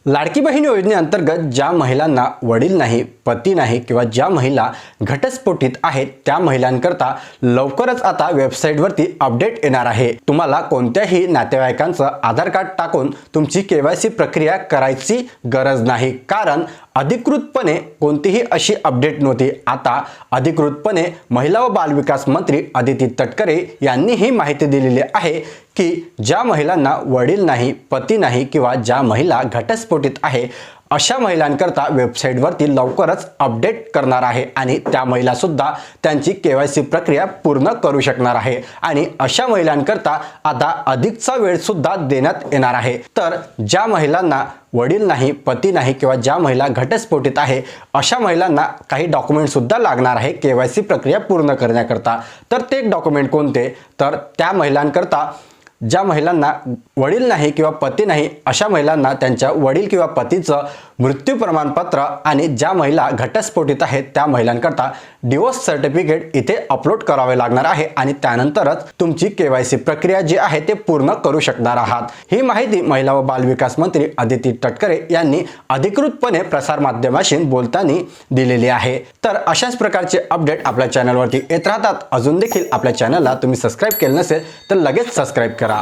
लाडकी बहीण योजनेअंतर्गत ज्या महिलांना वडील नाही, पती नाही किंवा ज्या महिला घटस्फोटित आहेत त्या महिलांकरता लवकरच आता वेबसाईटवरती अपडेट येणार आहे। तुम्हाला कोणत्याही नातेवाईकांचं आधार कार्ड टाकून तुमची केवायसी प्रक्रिया करायची गरज नाही, कारण अधिकृतपणे कोणतीही अशी अपडेट नव्हती। आता अधिकृतपणे महिला व बालविकास मंत्री अदिती तटकरे यांनी ही माहिती दिलेली आहे की ज्या महिलांना वडील नाही, पती नाही किंवा ज्या महिला घटस्फोटित आहे अशा महिलांकरता वेबसाईटवरती लवकरच अपडेट करणार आहे आणि त्या महिला सुद्धा त्यांची केवायसी प्रक्रिया पूर्ण करू शकणार आहे आणि अशा महिलांकरता आता अधिकचा वेळ सुद्धा देण्यात येणार आहे। तर ज्या महिलांना वडील नाही, पती नाही किंवा ज्या महिला घटस्फोटित आहे अशा महिलांना काही डॉक्युमेंट सुद्धा लागणार आहे केवायसी प्रक्रिया पूर्ण करण्याकरता। तर ते डॉक्युमेंट कोणते? तर त्या महिलांकरता ज्या महिलांना वडील नाही किंवा पती नाही अशा महिलांना त्यांच्या वडील किंवा पतीचं मृत्यू प्रमाणपत्र आणि ज्या महिला घटस्फोटित आहेत त्या महिलांकरता डिवोर्स सर्टिफिकेट इथे अपलोड करावे लागणार आहे आणि त्यानंतरच तुमची केवायसी प्रक्रिया जी आहे ते पूर्ण करू शकणार आहात। ही माहिती महिला व बालविकास मंत्री अदिती तटकरे यांनी अधिकृतपणे प्रसार माध्यमाशी बोलताना दिलेली आहे। तर अशाच प्रकारचे अपडेट आपल्या चॅनलवरती येत राहतात। अजून देखील आपल्या चॅनलला तुम्ही सबस्क्राइब केले नसेल तर लगेच सबस्क्राइब करा।